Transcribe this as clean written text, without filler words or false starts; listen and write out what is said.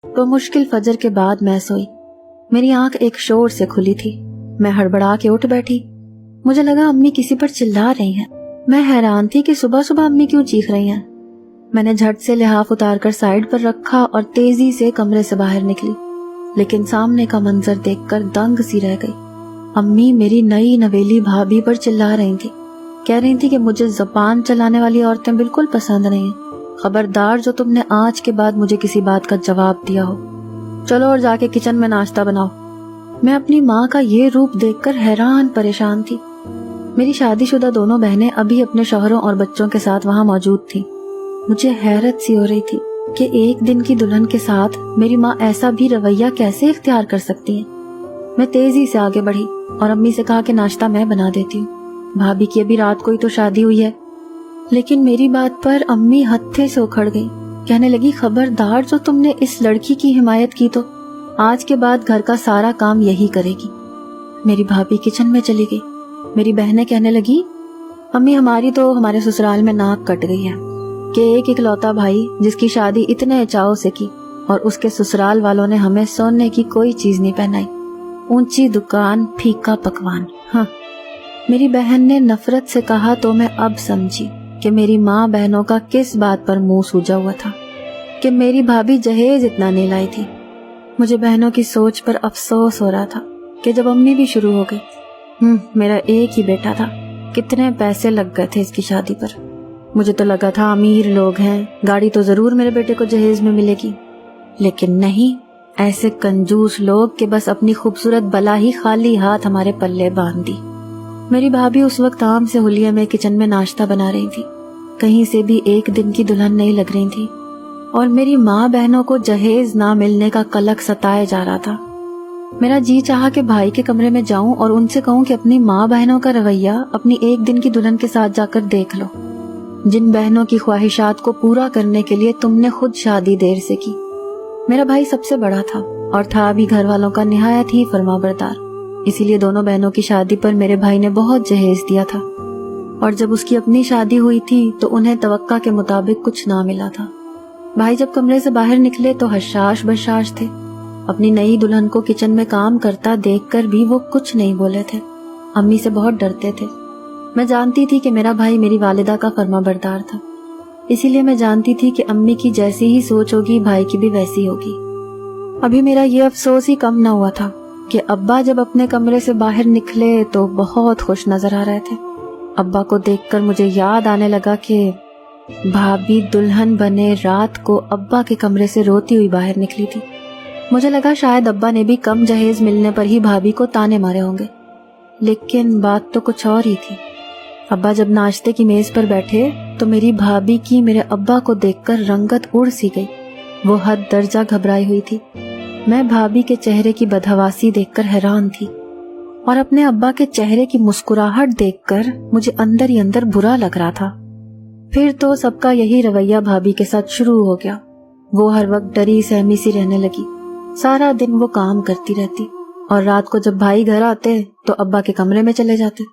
تو مشکل فجر کے بعد میں سوئی۔ میری آنکھ ایک شور سے کھلی تھی۔ میں ہڑبڑا کے اٹھ بیٹھی۔ مجھے لگا امی کسی پر چلا رہی ہیں۔ میں حیران تھی کہ صبح صبح امی کیوں چیخ رہی ہیں۔ میں نے جھٹ سے لحاف اتار کر سائیڈ پر رکھا اور تیزی سے کمرے سے باہر نکلی، لیکن سامنے کا منظر دیکھ کر دنگ سی رہ گئی۔ امی میری نئی نویلی بھابھی پر چلا رہی تھی۔ کہہ رہی تھی کہ مجھے زبان چلانے والی عورتیں بالکل پسند نہیں ہیں، خبردار جو تم نے آج کے بعد مجھے کسی بات کا جواب دیا ہو۔ چلو اور جا کے کچن میں ناشتہ بناؤ۔ میں اپنی ماں کا یہ روپ دیکھ کر حیران پریشان تھی۔ میری شادی شدہ دونوں بہنیں ابھی اپنے شوہروں اور بچوں کے ساتھ وہاں موجود تھیں۔ مجھے حیرت سی ہو رہی تھی کہ ایک دن کی دلہن کے ساتھ میری ماں ایسا بھی رویہ کیسے اختیار کر سکتی ہیں۔ میں تیزی سے آگے بڑھی اور امی سے کہا کہ ناشتہ میں بنا دیتی ہوں، بھابھی کی ابھی رات کو ہی تو شادی ہوئی ہے۔ لیکن میری بات پر امی ہتھے سے اکھڑ گئی، کہنے لگی خبردار جو تم نے اس لڑکی کی حمایت کی تو آج کے بعد گھر کا سارا کام یہی کرے گی۔ میری بھابھی کچن میں چلی گئی۔ میری بہنیں کہنے لگی امی ہماری تو ہمارے سسرال میں ناک کٹ گئی ہے کہ ایک اکلوتا بھائی جس کی شادی اتنے چاؤ سے کی اور اس کے سسرال والوں نے ہمیں سونے کی کوئی چیز نہیں پہنائی، اونچی دکان پھیکا پکوان۔ ہاں، میری بہن نے نفرت سے کہا تو میں اب سمجھی کہ میری ماں بہنوں کا کس بات پر منہ سوجا ہوا تھا کہ میری بھابھی جہیز اتنا نہیں لائی تھی۔ مجھے بہنوں کی سوچ پر افسوس ہو رہا تھا کہ جب امی بھی شروع ہو گئی۔ میرا ایک ہی بیٹا تھا، کتنے پیسے لگ گئے تھے اس کی شادی پر۔ مجھے تو لگا تھا امیر لوگ ہیں، گاڑی تو ضرور میرے بیٹے کو جہیز میں ملے گی، لیکن نہیں، ایسے کنجوس لوگ کہ بس اپنی خوبصورت بلا ہی خالی ہاتھ ہمارے پلے باندھ دی۔ میری بھابھی اس وقت عام سے حلیے میں کچن میں ناشتہ بنا رہی تھی، کہیں سے بھی ایک دن کی دلہن نہیں لگ رہی تھی، اور میری ماں بہنوں کو جہیز نہ ملنے کا قلق ستائے جا رہا تھا۔ میرا جی چاہا کہ بھائی کے کمرے میں جاؤں اور ان سے کہوں کہ اپنی ماں بہنوں کا رویہ اپنی ایک دن کی دلہن کے ساتھ جا کر دیکھ لو، جن بہنوں کی خواہشات کو پورا کرنے کے لیے تم نے خود شادی دیر سے کی۔ میرا بھائی سب سے بڑا تھا اور تھا بھی گھر والوں کا نہایت ہی فرما بردار، اسی لیے دونوں بہنوں کی شادی پر میرے بھائی نے بہت جہیز دیا تھا، اور جب اس کی اپنی شادی ہوئی تھی تو انہیں توقع کے مطابق کچھ نہ ملا تھا۔ بھائی جب کمرے سے باہر نکلے تو حشاش بشاش تھے۔ اپنی نئی دلہن کو کچن میں کام کرتا دیکھ کر بھی وہ کچھ نہیں بولے تھے، امی سے بہت ڈرتے تھے۔ میں جانتی تھی کہ میرا بھائی میری والدہ کا فرما بردار تھا، اسی لیے میں جانتی تھی کہ امی کی جیسی ہی سوچ ہوگی بھائی کی بھی ویسی ہوگی۔ ابھی میرا یہ افسوس ہی کم نہ ہوا تھا کہ ابا جب اپنے کمرے سے باہر نکلے تو بہت خوش نظر آ رہے تھے۔ ابا کو دیکھ کر مجھے یاد آنے لگا کہ بھابھی دلہن بنے رات کو ابا کے کمرے سے روتی ہوئی باہر نکلی تھی۔ مجھے لگا شاید ابا نے بھی کم جہیز ملنے پر ہی بھابھی کو تانے مارے ہوں گے، لیکن بات تو کچھ اور ہی تھی۔ ابا جب ناشتے کی میز پر بیٹھے تو میری بھابھی کی میرے ابا کو دیکھ کر رنگت اڑ سی گئی، وہ حد درجہ گھبرائی ہوئی تھی۔ میں بھابھی کے چہرے کی بدحواسی دیکھ کر حیران تھی، اور اپنے ابا کے چہرے کی مسکراہٹ دیکھ کر مجھے اندر ہی اندر برا لگ رہا تھا۔ پھر تو سب کا یہی رویہ بھابھی کے ساتھ شروع ہو گیا۔ وہ ہر وقت ڈری سہمی سی رہنے لگی، سارا دن وہ کام کرتی رہتی، اور رات کو جب بھائی گھر آتے تو ابا کے کمرے میں چلے جاتے۔